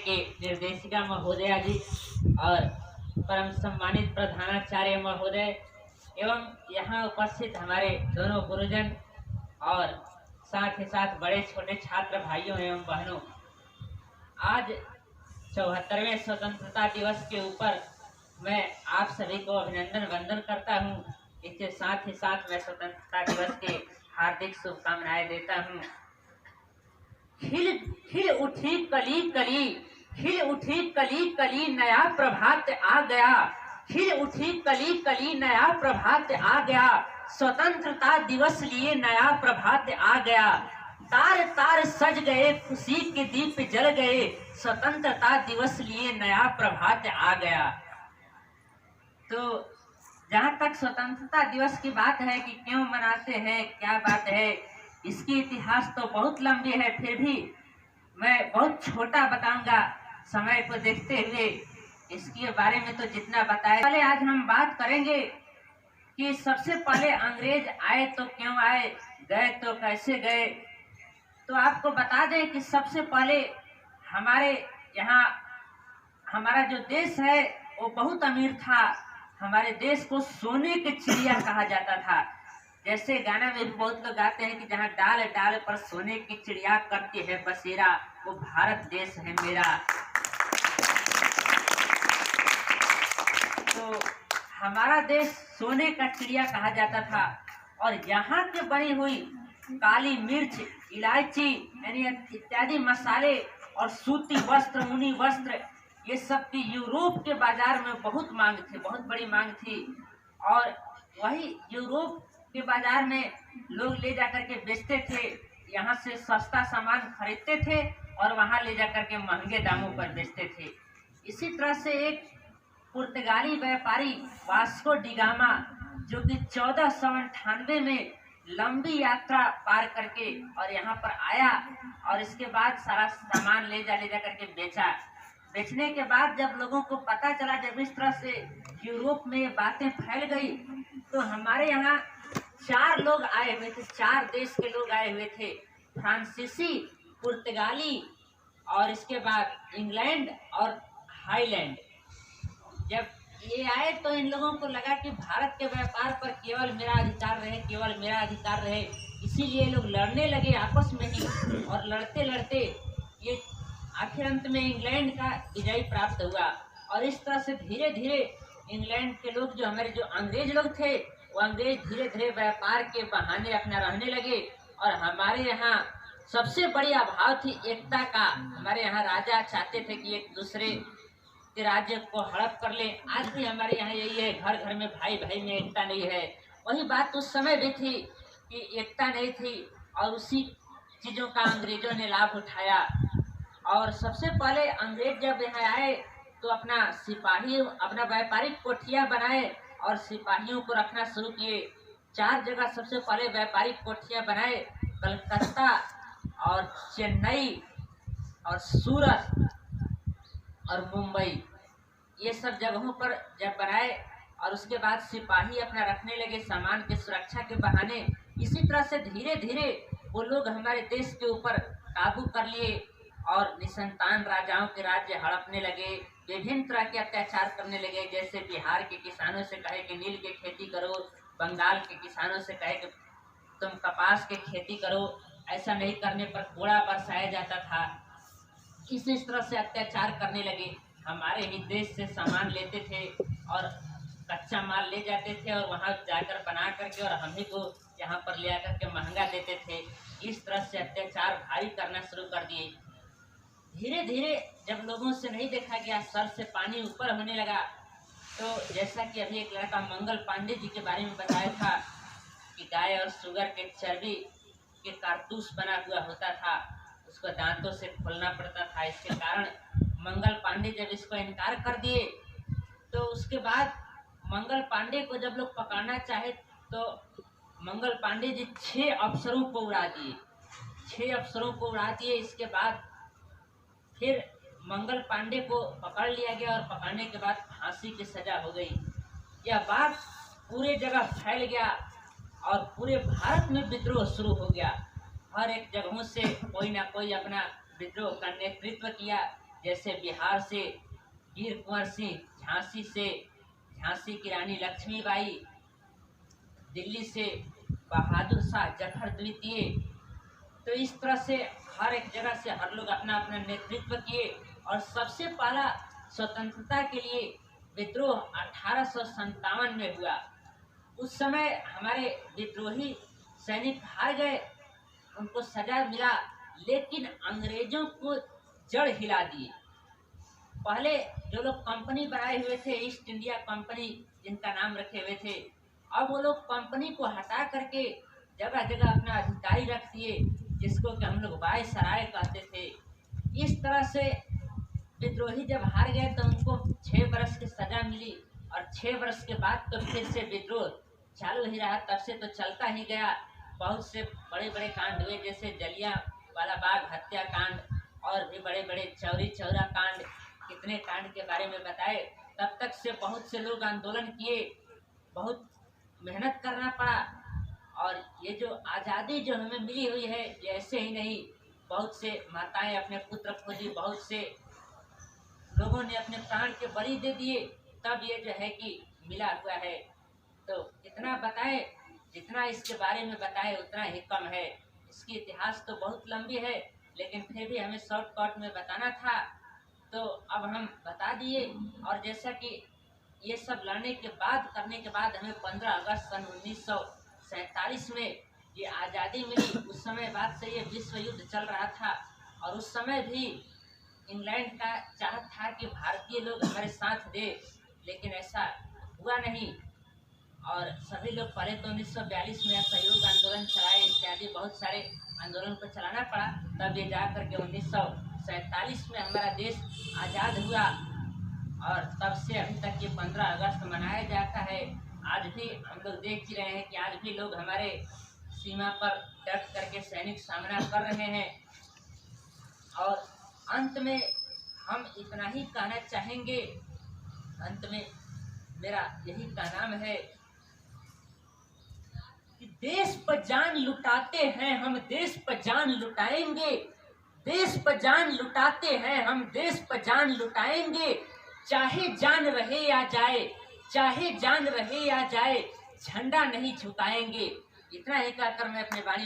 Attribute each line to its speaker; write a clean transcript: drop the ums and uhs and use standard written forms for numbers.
Speaker 1: के निर्देशिका महोदया जी और परम सम्मानित प्रधानाचार्य महोदय एवं यहाँ उपस्थित हमारे दोनों गुरुजन और साथ ही साथ बड़े छोटे छात्र भाइयों एवं बहनों, आज 74वें स्वतंत्रता दिवस के ऊपर मैं आप सभी को अभिनंदन वंदन करता हूँ। इसके साथ ही साथ मैं स्वतंत्रता दिवस के हार्दिक शुभकामनाएं देता हूँ। खिल उठी कली कली, खिल उठी कली कली, नया प्रभात आ गया। खिल उठी कली कली, नया प्रभात आ गया। स्वतंत्रता दिवस लिए नया प्रभात आ गया। तार तार सज गए, खुशी के दीप जल गए। स्वतंत्रता दिवस लिए नया प्रभात आ गया। तो जहाँ तक स्वतंत्रता दिवस की बात है कि क्यों मनाते हैं, क्या बात है, इसकी इतिहास तो बहुत लंबी है। फिर भी मैं बहुत छोटा बताऊंगा समय को देखते हुए। इसके बारे में तो जितना बताया, पहले आज हम बात करेंगे कि सबसे पहले अंग्रेज आए तो क्यों आए, गए तो कैसे गए। तो आपको बता दें कि सबसे पहले हमारे यहाँ, हमारा जो देश है वो बहुत अमीर था। हमारे देश को सोने की चिड़िया कहा जाता था। जैसे गाना में भी बहुत लोग गाते हैं कि जहाँ डाल डाल पर सोने की चिड़िया करती है बसेरा, वो भारत देश है मेरा। तो हमारा देश सोने का चिड़िया कहा जाता था। और यहाँ के बनी हुई काली मिर्च, इलायची यानी इत्यादि मसाले और सूती वस्त्र, ऊनी वस्त्र, ये सब की यूरोप के बाजार में बहुत मांग थी, बहुत बड़ी मांग थी। और वही यूरोप के बाजार में लोग ले जाकर के बेचते थे। यहाँ से सस्ता सामान खरीदते थे और वहाँ ले जाकर के महंगे दामों पर बेचते थे। इसी तरह से एक पुर्तगाली व्यापारी वास्को डी गामा, जो कि 1498 में लंबी यात्रा पार करके और यहाँ पर आया और इसके बाद सारा सामान ले जा करके बेचा। बेचने के बाद जब लोगों को पता चला, जब इस तरह से यूरोप में बातें फैल गई, तो हमारे यहाँ 4 लोग आए हुए थे, 4 देश के लोग आए हुए थे, फ्रांसीसी, पुर्तगाली और इसके बाद इंग्लैंड और हाईलैंड। जब ये आए तो इन लोगों को लगा कि भारत के व्यापार पर केवल मेरा अधिकार रहे, केवल मेरा अधिकार रहे। इसीलिए लोग लड़ने लगे आपस में ही, और लड़ते लड़ते ये आखिर अंत में इंग्लैंड का विजय प्राप्त हुआ। और इस तरह से धीरे धीरे इंग्लैंड के लोग, जो हमारे जो अंग्रेज लोग थे, वो अंग्रेज धीरे धीरे व्यापार के बहाने अपना रहने लगे। और हमारे यहाँ सबसे बड़ी अभाव थी एकता का। हमारे यहाँ राजा चाहते थे कि एक दूसरे के राज्य को हड़प कर ले। आज भी हमारे यहाँ यही है, घर घर में भाई भाई में एकता नहीं है। वही बात उस समय भी थी कि एकता नहीं थी, और उसी चीज़ों का अंग्रेजों ने लाभ उठाया। और सबसे पहले अंग्रेज जब यहाँ आए तो अपना सिपाही, अपना व्यापारिक कोठियाँ बनाए और सिपाहियों को रखना शुरू किए। 4 जगह सबसे पहले व्यापारिक कोठियाँ बनाए, कलकत्ता और चेन्नई और सूरत और मुंबई, ये सब जगहों पर जब बनाए। और उसके बाद सिपाही अपना रखने लगे सामान की सुरक्षा के बहाने। इसी तरह से धीरे धीरे वो लोग हमारे देश के ऊपर काबू कर लिए और निसंतान राजाओं के राज्य हड़पने लगे, विभिन्न तरह के अत्याचार करने लगे। जैसे बिहार के किसानों से कहे कि नील की खेती करो, बंगाल के किसानों से कहे कि तुम कपास की खेती करो, ऐसा नहीं करने पर कोड़ा बरसाया जाता था। इसी तरह से अत्याचार करने लगे। हमारे ही देश से सामान लेते थे और कच्चा माल ले जाते थे और वहाँ जाकर बना करके और हम ही को यहाँ पर ले आकर के महंगा देते थे। इस तरह से अत्याचार भारी करना शुरू कर दिए। धीरे धीरे जब लोगों से नहीं देखा गया, सर से पानी ऊपर होने लगा। तो जैसा कि अभी एक लड़का मंगल पांडे जी के बारे में बताया था कि गाय और सुगर के चर्बी के कारतूस बना हुआ होता था, उसको दांतों से खोलना पड़ता था। इसके कारण मंगल पांडे जब इसको इनकार कर दिए, तो उसके बाद मंगल पांडे को जब लोग पकड़ना चाहे तो मंगल पांडे जी 6 अफसरों को उड़ा दिए, 6 अफसरों को उड़ा दिए। इसके बाद फिर मंगल पांडे को पकड़ लिया गया और पकड़ने के बाद फांसी की सजा हो गई। यह बात पूरे जगह फैल गया और पूरे भारत में विद्रोह शुरू हो गया। हर एक जगहों से कोई ना कोई अपना विद्रोह का नेतृत्व किया। जैसे बिहार से वीर कुंवर सिंह, झांसी से झांसी की रानी लक्ष्मीबाई, दिल्ली से बहादुर शाह जफर द्वितीय। तो इस तरह से हर एक जगह से हर लोग अपना अपना नेतृत्व किए और सबसे पहला स्वतंत्रता के लिए विद्रोह 1857 में हुआ। उस समय हमारे विद्रोही सैनिक हार गए, उनको सजा मिला, लेकिन अंग्रेजों को जड़ हिला दिए। पहले जो लोग कंपनी बनाए हुए थे, ईस्ट इंडिया कंपनी जिनका नाम रखे हुए थे, अब वो लोग कंपनी को हटा करके जगह जगह अपना अधिकारी रख दिए, जिसको कि हम लोग वायसराय कहते थे। इस तरह से विद्रोही जब हार गए तो उनको 6 बरस की सजा मिली और 6 बरस के बाद तो फिर से विद्रोह चालू ही रहा। तब से तो चलता ही गया। बहुत से बड़े बड़े कांड हुए, जैसे जलियांवाला बाग हत्याकांड और भी बड़े बड़े चौरी चौरा कांड, कितने कांड के बारे में बताए। तब तक से बहुत से लोग आंदोलन किए, बहुत मेहनत करना पड़ा। और ये जो आज़ादी जो हमें मिली हुई है, ये ऐसे ही नहीं, बहुत से माताएं अपने पुत्र खोजी, बहुत से लोगों ने अपने प्राण के बलि दे दिए, तब ये जो है कि मिला हुआ है। तो इतना बताए, जितना इसके बारे में बताए उतना ही कम है। इसकी इतिहास तो बहुत लंबी है, लेकिन फिर भी हमें शॉर्टकट में बताना था, तो अब हम बता दिए। और जैसा कि ये सब लड़ने के बाद, करने के बाद हमें 15 अगस्त सन 1947 में ये आज़ादी मिली। उस समय बाद से ये विश्व युद्ध चल रहा था और उस समय भी इंग्लैंड का चाहत था कि भारतीय लोग हमारे साथ दे, लेकिन ऐसा हुआ नहीं। और सभी लोग पहले तो 1942 में असहयोग आंदोलन चलाए, इत्यादि बहुत सारे आंदोलन को चलाना पड़ा, तब ये जा करके 1947 में हमारा देश आज़ाद हुआ। और तब से अभी तक ये 15 अगस्त मनाया जाता है। आज भी हम लोग देख ही रहे हैं कि आज भी लोग हमारे सीमा पर डट करके सैनिक सामना कर रहे हैं। और अंत में हम इतना ही कहना चाहेंगे, अंत में मेरा यही कहना है कि देश पर जान लुटाते हैं हम, देश पर जान लुटाएंगे। देश पर जान लुटाते हैं हम, देश पर जान लुटाएंगे। चाहे जान रहे या जाए, चाहे जान रहे या जाए, झंडा नहीं झुकाएंगे। इतना ही कहकर मैं अपने वाणी